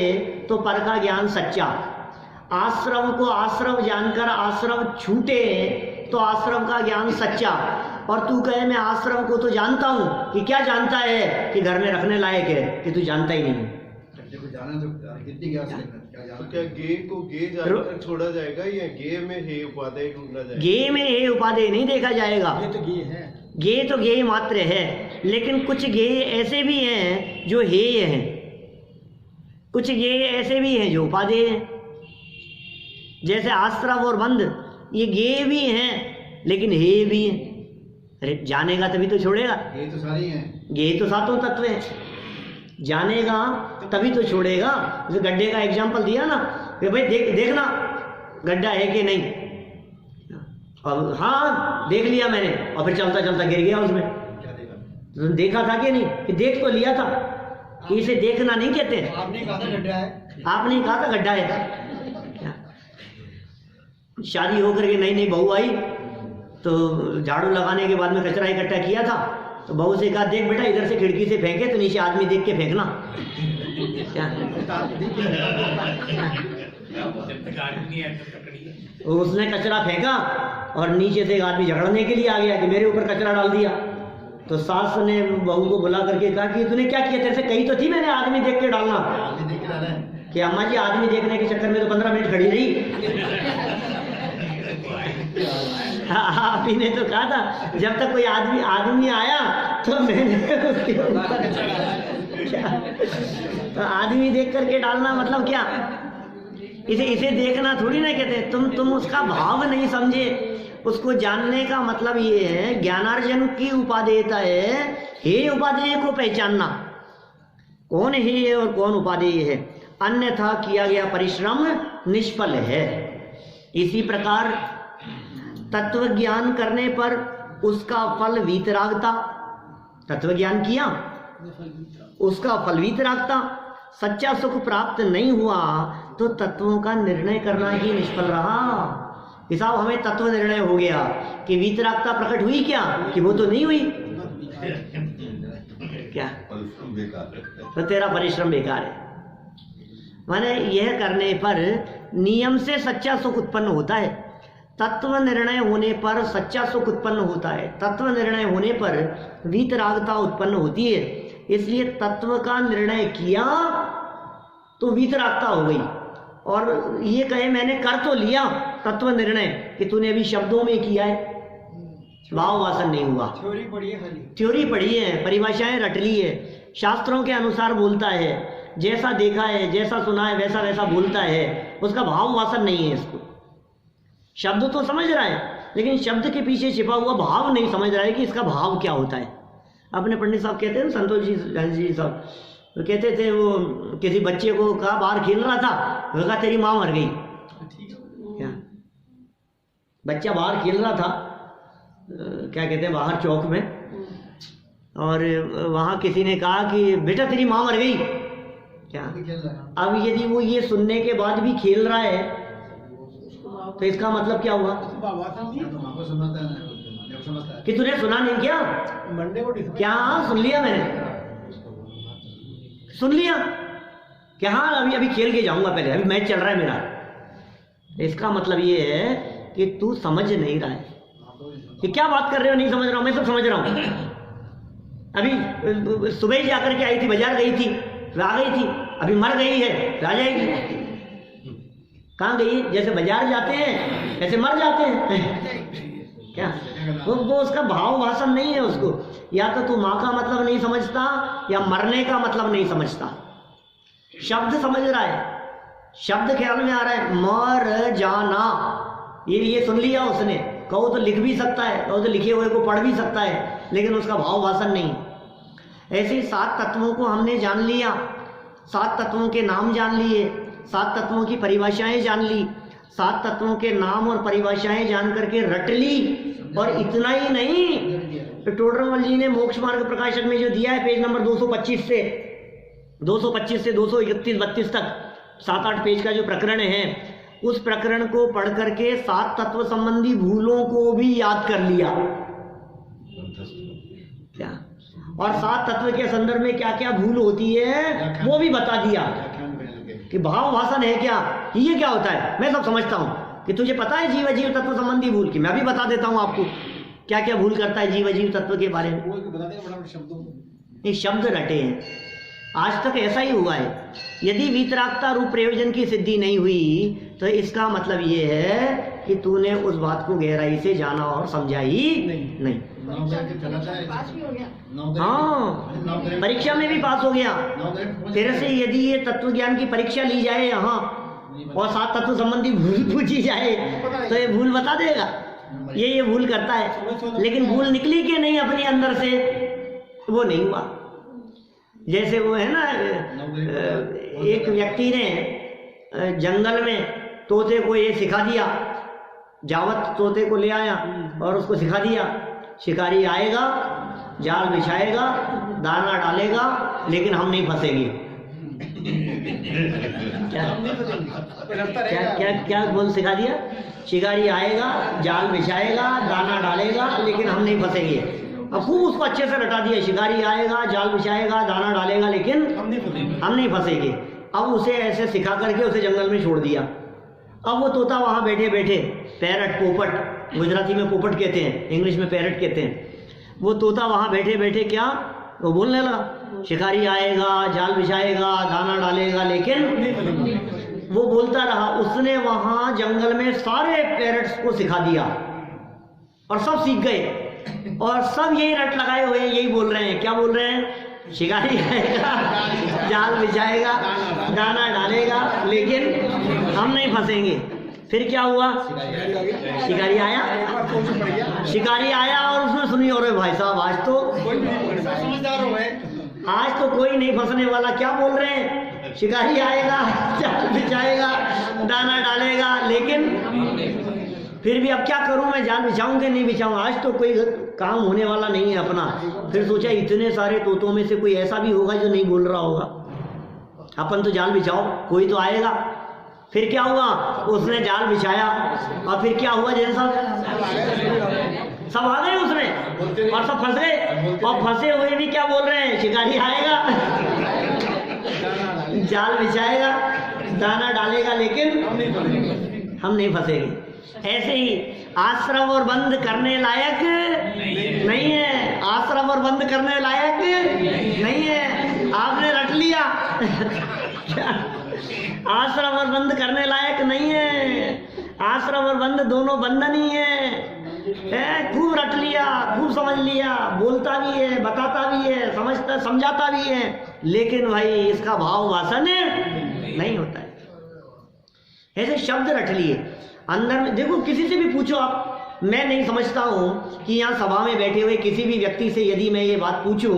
तो पर का ज्ञान सच्चा। आश्रव को आश्रव जानकर आश्रव छूटे तो आश्रव का ज्ञान सच्चा। और तू कहे मैं आश्रम को तो जानता हूँ, कि क्या जानता है कि घर में रखने लायक है, कि तू जानता ही नहीं। को जाना तो कितनी क्या जाना, तो क्या गे को गे जानकर छोड़ा जाएगा या गे में हे उपादेय ढूंढना जाएगा? गे में हे उपादेय नहीं देखा जाएगा, ये तो गे है, गे तो गे मात्र है, लेकिन कुछ गे ऐसे भी हैं जो हेय हैं, कुछ गे ऐसे भी हैं जो उपादेय हैं। जैसे आश्रव और बंध, ये गे भी हैं लेकिन हे भी हैं। अरे जानेगा तभी तो छोड़ेगा, ये तो सारी हैं, गे तो सातों तत्व हैं, जानेगा तभी तो छोड़ेगा। जैसे गड्ढे का एग्जाम्पल दिया ना कि भाई देखना गड्ढा है कि नहीं, और हाँ देख लिया मैंने, और फिर चलता चलता गिर गया उसमें, क्या देखा, तो देखा था कि नहीं, कि देख तो लिया था, कि इसे देखना नहीं कहते हैं। आपने कहा था गड्ढा है, आपने कहा था गड्ढा है। शादी होकर के नई नई बहू आई तो झाड़ू लगाने के बाद में कचरा इकट्ठा किया था, तो बहू से कहा देख बेटा इधर से खिड़की से फेंके तो नीचे आदमी देख के फेंकना। क्या उसने कचरा फेंका और नीचे से एक आदमी झगड़ने के लिए आ गया कि मेरे ऊपर कचरा डाल दिया। तो सास ने बहू को बुला करके कहा कि तूने क्या किया, तेरे से कही तो थी मैंने आदमी देख के डालना। आदमी देख के डाला है, कि अम्मा जी आदमी देखने के चक्कर में तो 15 मिनट खड़ी रही। आप ही ने तो कहा था जब तक कोई आदमी आया तो मैंने उसके ऊपर तो आदमी देख करके डालना मतलब क्या, इसे देखना थोड़ी ना कहते। तुम उसका भाव नहीं समझे। उसको जानने का मतलब ये है, ज्ञानार्जन की उपादेयता है, हे उपादेय को पहचानना, कौन हे और कौन उपादेय है, अन्यथा किया गया परिश्रम निष्फल है। इसी प्रकार तत्व ज्ञान करने पर उसका फल वीतरागता, तत्व ज्ञान किया उसका फल वीतरागता, सच्चा सुख प्राप्त नहीं हुआ तो तत्वों का निर्णय करना ही निष्फल रहा। हिसाब हमें तत्व निर्णय हो गया कि वीतरागता प्रकट हुई क्या, कि वो तो नहीं हुई, क्या तो तेरा परिश्रम बेकार है। माने यह करने पर नियम से सच्चा सुख उत्पन्न होता है, तत्व निर्णय होने पर सच्चा सुख उत्पन्न होता है, तत्व निर्णय होने पर वीतरागता उत्पन्न होती है। इसलिए तत्व का निर्णय किया तो वीतरागता हो गई, और ये कहे मैंने कर तो लिया तत्व निर्णय कि तूने अभी शब्दों में किया है, भाव वासन नहीं हुआ। थ्योरी पढ़ी है, खाली थ्योरी पढ़ी है, परिभाषाएं रट ली है, शास्त्रों के अनुसार बोलता है, जैसा देखा है जैसा सुना है वैसा वैसा बोलता है, उसका भाव वासन नहीं है। इसको शब्द तो समझ रहा है लेकिन शब्द के पीछे छिपा हुआ भाव नहीं समझ रहा है कि इसका भाव क्या होता है। अपने पंडित साहब कहते हैं, संतोष जी साहब तो कहते थे, वो किसी बच्चे को कहा बाहर खेल रहा था, वो कहा तेरी माँ मर गई। क्या बच्चा बाहर खेल रहा था, क्या कहते हैं बाहर चौक में, और वहाँ किसी ने कहा कि बेटा तेरी माँ मर गई। क्या अब यदि वो ये सुनने के बाद भी खेल रहा है तो इसका मतलब क्या हुआ कि तूने सुना नहीं क्या, क्या सुन लिया मैंने, सुन लिया कि हाँ अभी खेल के जाऊंगा, पहले अभी मैच चल रहा है मेरा। इसका मतलब ये है कि तू समझ नहीं रहा है कि क्या बात कर रहे हो, नहीं समझ रहा हूं, मैं सब समझ रहा हूं। अभी सुबह ही जाकर के आई थी, बाजार गई थी, आ गई थी, अभी मर गई है, आ जाएगी। कहाँ गई? जैसे बाजार जाते हैं ऐसे मर जाते हैं। क्या वो उसका भाव भाषण नहीं है उसको, या तो तू माँ का मतलब नहीं समझता या मरने का मतलब नहीं समझता। शब्द समझ रहा है, शब्द ख्याल में आ रहा है, मर जाना, ये सुन लिया उसने। कहो तो लिख भी सकता है, कहो तो लिखे हुए को पढ़ भी सकता है, लेकिन उसका भाव भाषण नहीं। ऐसे 7 तत्वों को हमने जान लिया, 7 तत्वों के नाम जान लिए, 7 तत्वों की परिभाषाएं जान ली, 7 तत्वों के नाम और परिभाषाएं जान करके रट ली। और इतना ही नहीं, टोडरमल जी ने मोक्ष मार्ग प्रकाशक में जो दिया है पेज नंबर 225 से 231-232 तक 7-8 पेज का जो प्रकरण है, उस प्रकरण को पढ़ करके 7 तत्व संबंधी भूलों को भी याद कर लिया। क्या और 7 तत्व के संदर्भ में क्या क्या भूल होती है वो भी बता दिया कि भाव भाषण है क्या, ये क्या होता है, मैं सब समझता हूँ। कि तुझे पता है जीव तत्व संबंधी भूल की, मैं भी बता देता हूँ आपको। क्या क्या भूल करता है जीव अजीव तत्व के बारे में। वो बता देगा फटाफट शब्दों में। ये शब्द रटे हैं, आज तक ऐसा ही हुआ है। यदि वीतरागता रूप प्रयोजन की सिद्धि नहीं हुई तो इसका मतलब ये है कि तूने उस बात को गहराई से जाना और समझा ही नहीं। पास भी हो गया। हाँ, परीक्षा में भी पास हो गया। तेरे से यदि ये तत्व ज्ञान की परीक्षा ली जाए यहाँ और 7 तत्व संबंधी भूल पूछी जाए तो ये भूल बता देगा, ये भूल करता है। लेकिन भूल निकली कि नहीं अपने अंदर से, वो नहीं हुआ। जैसे वो है ना, एक व्यक्ति ने जंगल में तोते को ये सिखा दिया, जावत तोते को ले आया और उसको सिखा दिया, शिकारी आएगा, जाल बिछाएगा, दाना डालेगा, लेकिन हम नहीं फंसेंगे। क्या बोल सिखा दिया? शिकारी आएगा, जाल बिछाएगा, दाना डालेगा, लेकिन हम नहीं फंसेंगे। अब खूब उसको अच्छे से रटा दिया, शिकारी आएगा, जाल बिछाएगा, दाना डालेगा, लेकिन हम नहीं फंसेंगे। अब उसे ऐसे सिखा करके उसे जंगल में छोड़ दिया। अब वो तोता वहाँ बैठे बैठे, पैरट, पोपट, गुजराती में पोपट कहते हैं, इंग्लिश में पैरट कहते हैं। वो तोता वहाँ बैठे बैठे क्या वो बोलने लगा, शिकारी आएगा, जाल बिछाएगा, दाना डालेगा, लेकिन वो बोलता रहा। उसने वहाँ जंगल में सारे पैरट्स को सिखा दिया और सब सीख गए और सब यही रट लगाए हुए हैं, यही बोल रहे हैं। क्या बोल रहे हैं? शिकारी आएगा, जाल बिछाएगा, दाना डालेगा, लेकिन हम नहीं फंसेंगे। फिर क्या हुआ? शिकारी आया और उसने सुनी, और भाई साहब आज तो कोई नहीं फंसने वाला। क्या बोल रहे हैं? शिकारी आएगा, जाल बिछाएगा, दाना डालेगा, लेकिन फिर भी अब क्या करूं मैं, जाल बिछाऊं कि नहीं बिछाऊं, आज तो कोई काम होने वाला नहीं है अपना। फिर सोचा इतने सारे तोतों में से कोई ऐसा भी होगा जो नहीं बोल रहा होगा, अपन तो जाल बिछाओ, कोई तो आएगा। फिर क्या हुआ? उसने जाल बिछाया और फिर क्या हुआ? जैसे सब आ गए उसमें और सब फंस गए, और फंसे हुए भी क्या बोल रहे हैं? शिकारी आएगा, जाल बिछाएगा, दाना डालेगा, लेकिन हम नहीं फंसेंगे। ऐसे ही आश्रम और बंद करने लायक नहीं है, आश्रम और बंद करने लायक नहीं है। आपने रट लिया आश्रम और बंद करने लायक नहीं है। आश्रम और बंद दोनों बंधन ही है। खूब रट लिया, खूब समझ लिया, बोलता भी है, बताता भी है, समझता समझाता भी है, लेकिन भाई इसका भाव वासन नहीं होता है। ऐसे शब्द रट लिए अंदर में। देखो, किसी से भी पूछो आप, मैं नहीं समझता हूँ कि यहाँ सभा में बैठे हुए किसी भी व्यक्ति से यदि मैं ये बात पूछूं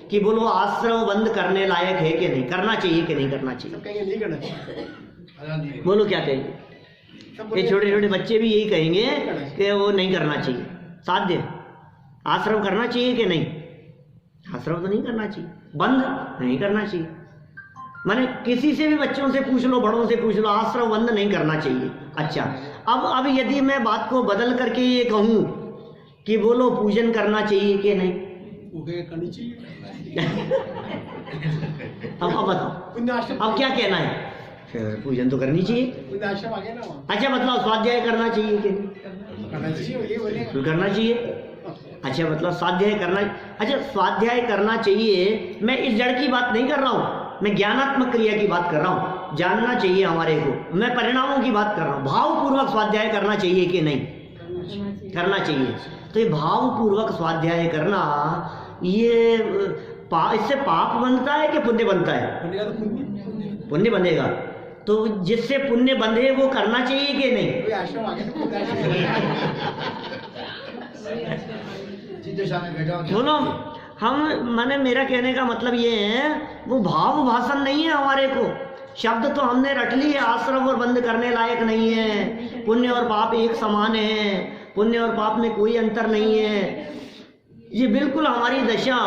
कि बोलो आश्रम बंद करने लायक है कि नहीं, करना चाहिए कि नहीं करना चाहिए, नहीं करना चाहिए। बोलो क्या कहेंगे? ये छोटे छोटे बच्चे भी यही कहेंगे कि वो नहीं करना चाहिए। साध्य आश्रम करना चाहिए कि नहीं? आश्रम तो नहीं करना चाहिए, बंद नहीं करना चाहिए। माने किसी से भी, बच्चों से पूछ लो, बड़ों से पूछ लो, आश्रम बंद नहीं करना चाहिए। अच्छा, अब यदि मैं बात को बदल करके ये कहूँ कि बोलो पूजन करना चाहिए कि नहीं, करनी चाहिए। अब बताओ, अब क्या कहना है? पूजन तो करनी चाहिए। आश्रम आ गया ना वहाँ। अच्छा, मतलब स्वाध्याय करना चाहिए कि करना चाहिए, करना चाहिए? अच्छा, मतलब स्वाध्याय करना, अच्छा स्वाध्याय करना चाहिए। मैं इस जड़ की बात नहीं कर रहा हूँ, मैं ज्ञानात्मक क्रिया की बात कर रहा हूँ। जानना चाहिए हमारे को, मैं परिणामों की बात कर रहा हूँ। भावपूर्वक स्वाध्याय करना चाहिए कि नहीं? करना चाहिए। तो ये भावपूर्वक स्वाध्याय करना, ये इससे पाप बनता है कि पुण्य बनता है? पुण्य बनेगा। तो जिससे पुण्य बंधे वो करना चाहिए कि नहीं? आश्रम आ गया। बोलो, हम माने मेरा कहने का मतलब ये है, वो भाव भाषण नहीं है हमारे को। शब्द तो हमने रट लिए, आश्रम और बंद करने लायक नहीं है, पुण्य और पाप एक समान है, पुण्य और पाप में कोई अंतर नहीं है। ये बिल्कुल हमारी दशा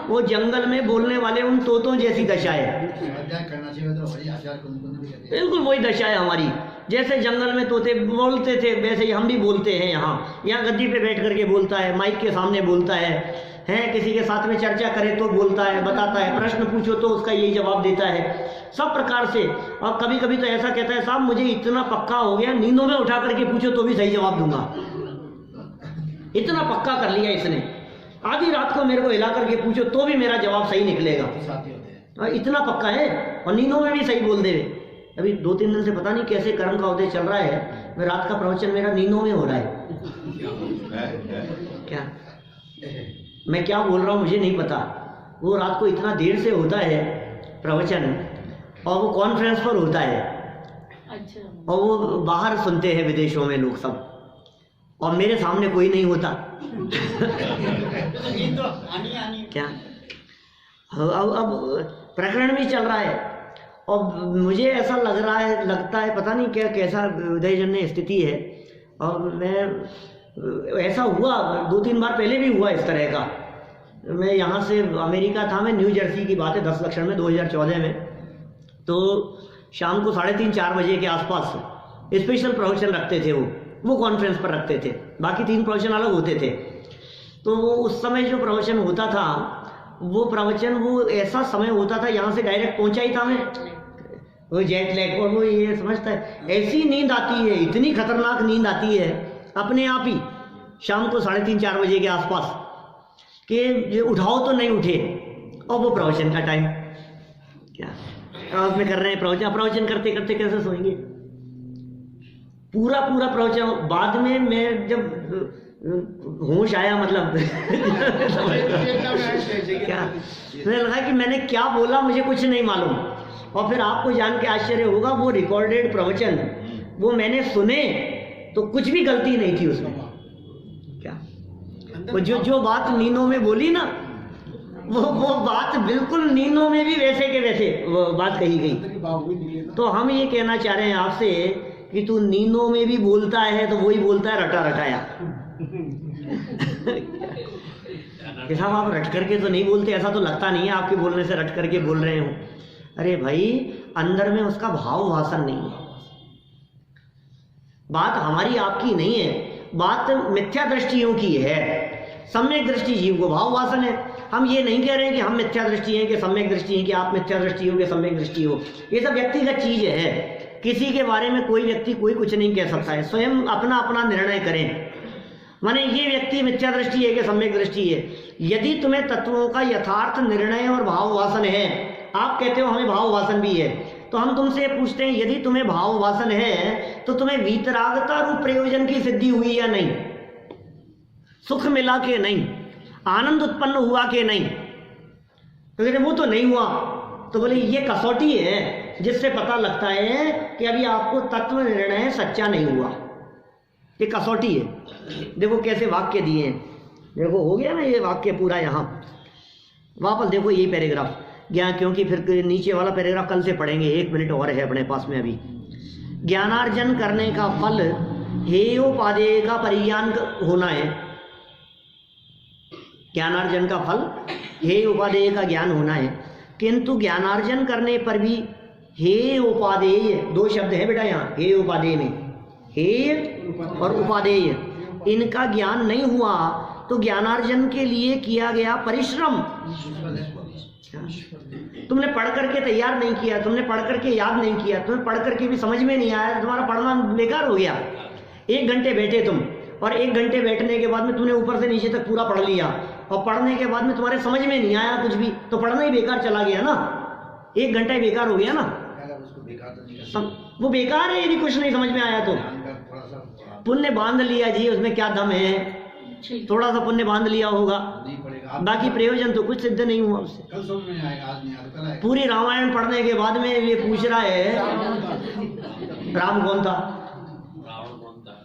वो जंगल में बोलने वाले उन तोतों जैसी दशा है। बिल्कुल वही दशा है हमारी। जैसे जंगल में तोते बोलते थे वैसे ही हम भी बोलते हैं। यहाँ गद्दी पे बैठ करके बोलता है, माइक के सामने बोलता है, किसी के साथ में चर्चा करे तो बोलता है, बताता है, प्रश्न पूछो तो उसका यही जवाब देता है, सब प्रकार से। और कभी कभी तो ऐसा कहता है, साहब मुझे इतना पक्का हो गया, नींदों में उठा करके पूछो तो भी सही जवाब दूंगा। इतना पक्का कर लिया इसने, आधी रात को मेरे को हिला करके पूछो तो भी मेरा जवाब सही निकलेगा। इतना पक्का है, और नींदों में भी सही बोल दे। अभी 2-3 दिन से पता नहीं कैसे कर्म का उदय चल रहा है, मैं रात का प्रवचन मेरा नींदों में हो रहा है। क्या मैं क्या बोल रहा हूँ मुझे नहीं पता। वो रात को इतना देर से होता है प्रवचन, और वो कॉन्फ्रेंस पर होता है, अच्छा। और वो बाहर सुनते हैं विदेशों में लोग सब, और मेरे सामने कोई नहीं होता। क्या अब प्रकरण भी चल रहा है, और मुझे ऐसा लगता है पता नहीं क्या कैसा उदयजन्य स्थिति है। और मैं ऐसा हुआ 2-3 बार पहले भी हुआ इस तरह का। मैं यहाँ से अमेरिका था, मैं न्यू जर्सी की बात है 10 लक्षण में 2014 में, तो शाम को 3:30-4 बजे के आसपास स्पेशल प्रवचन रखते थे वो कॉन्फ्रेंस पर रखते थे, बाकी 3 प्रवचन अलग होते थे। तो वो उस समय जो प्रवचन होता था, वो प्रवचन वो ऐसा समय होता था, यहाँ से डायरेक्ट पहुँचा ही था मैं, वो जेट लैग, और वो ये समझता है ऐसी नींद आती है, इतनी खतरनाक नींद आती है अपने आप ही शाम को 3:30-4 बजे के आसपास, कि उठाओ तो नहीं उठे। और वो प्रवचन का टाइम क्या उसमें कर रहे हैं, प्रवचन करते करते कैसे सोएंगे। पूरा प्रवचन, बाद में मैं जब होश आया, मतलब क्या मुझे लगा कि मैंने क्या बोला मुझे कुछ नहीं मालूम। और फिर आपको जान के आश्चर्य होगा, वो रिकॉर्डेड प्रवचन वो मैंने सुने तो कुछ भी गलती नहीं थी उसमें। क्या वो जो बात नींदों में बोली ना, वो बात बिल्कुल नींदों में भी वैसे के वैसे वो बात कही गई। तो हम ये कहना चाह रहे हैं आपसे कि तू नींदों में भी बोलता है तो वही बोलता है रटा रटाया। साहब आप रट करके तो नहीं बोलते, ऐसा तो लगता नहीं है आपके बोलने से रट करके बोल रहे हो। अरे भाई, अंदर में उसका भाव वासन नहीं है। बात हमारी आपकी नहीं है, बात मिथ्या दृष्टियों की है। सम्यक दृष्टि जीव को भाव वासन है। हम ये नहीं कह रहे हैं कि हम मिथ्या दृष्टि हैं कि सम्यक दृष्टि हैं, कि आप मिथ्या दृष्टि हो कि सम्यक दृष्टि हो। ये सब व्यक्तिगत चीज है, किसी के बारे में कोई व्यक्ति कोई कुछ नहीं कह सकता है। स्वयं अपना अपना निर्णय करें। माने ये व्यक्ति मिथ्या दृष्टि है कि सम्यक दृष्टि है। यदि तुम्हें तत्वों का यथार्थ निर्णय और भाव वासन है, आप कहते हो हमें भाव वासन भी है, तो हम तुमसे पूछते हैं यदि तुम्हें भाव वासन है तो तुम्हें वीतरागता रूप प्रयोजन की सिद्धि हुई या नहीं, सुख मिला के नहीं, आनंद उत्पन्न हुआ के नहीं। तो कहते वो तो नहीं हुआ। तो बोले ये कसौटी है जिससे पता लगता है कि अभी आपको तत्व निर्णय सच्चा नहीं हुआ। ये कसौटी है। देखो कैसे वाक्य दिए हैं, देखो हो गया ना ये वाक्य पूरा। यहाँ वापस देखो यही पैराग्राफ ज्ञान, क्योंकि फिर नीचे वाला पैराग्राफ कल से पढ़ेंगे, 1 मिनट और है अपने पास में अभी। ज्ञानार्जन करने का फल हेयोपादेय का परिज्ञान होना है। ज्ञानार्जन का फल हेय उपादेय का ज्ञान होना है, किंतु ज्ञानार्जन करने पर भी हेय उपादेय, 2 शब्द है बेटा यहाँ हेय उपादेय में, हेय और उपादेय, इनका ज्ञान नहीं हुआ तो ज्ञानार्जन के लिए किया गया परिश्रम, तुमने पढ़ करके तैयार नहीं किया, तुमने पढ़ करके याद नहीं किया, तुम्हें पढ़ करके भी समझ में नहीं आया, तुम्हारा पढ़ना बेकार हो गया। 1 घंटे बैठे तुम, और 1 घंटे बैठने के बाद में तुमने ऊपर से नीचे तक पूरा पढ़ लिया, और पढ़ने के बाद में तुम्हारे समझ में नहीं आया कुछ भी, तो पढ़ना ही बेकार चला गया ना। 1 घंटा ही बेकार हो गया ना। वो बेकार है यदि कुछ नहीं समझ में आया तो। पुण्य बांध लिया जी, उसमें क्या दम है, थोड़ा सा पुण्य बांध लिया होगा, बाकी प्रयोजन तो कुछ सिद्ध नहीं हुआ उससे। पूरी रामायण पढ़ने के बाद में ये पूछ रहा है राम कौन था,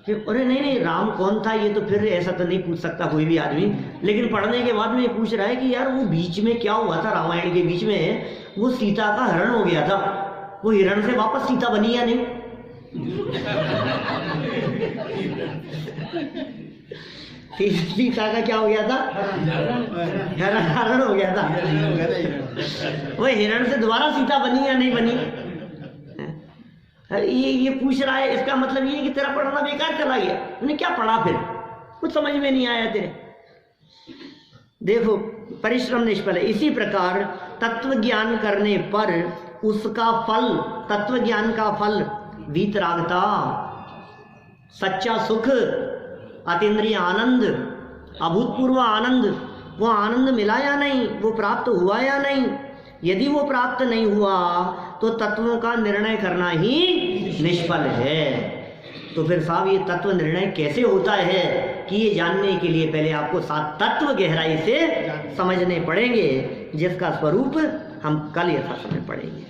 अरे नहीं राम कौन था, ये तो फिर ऐसा तो नहीं पूछ सकता कोई भी आदमी। लेकिन पढ़ने के बाद में ये पूछ रहा है कि यार वो बीच में क्या हुआ था, रामायण के बीच में वो सीता का हरण हो गया था, वो हिरण से वापस सीता बनी या नहीं। सीता का क्या हो गया था, हरण हो गया था। वो हिरण से दोबारा सीता बनी या नहीं बनी, ये पूछ रहा है। इसका मतलब ये कि तेरा पढ़ना बेकार चला गया, तूने क्या पढ़ा, फिर कुछ समझ में नहीं आया तेरे। देखो परिश्रम निष्फल है। इसी प्रकार तत्व ज्ञान करने पर उसका फल, तत्व ज्ञान का फल वीतरागता, सच्चा सुख, अतीन्द्रिय आनंद, अभूतपूर्व आनंद, वो आनंद मिला या नहीं, वो प्राप्त हुआ या नहीं। यदि वो प्राप्त नहीं हुआ तो तत्वों का निर्णय करना ही निष्फल है। तो फिर साहब ये तत्व निर्णय कैसे होता है कि ये जानने के लिए पहले आपको 7 तत्व गहराई से समझने पड़ेंगे, जिसका स्वरूप हम कल यथासमय पढ़ेंगे।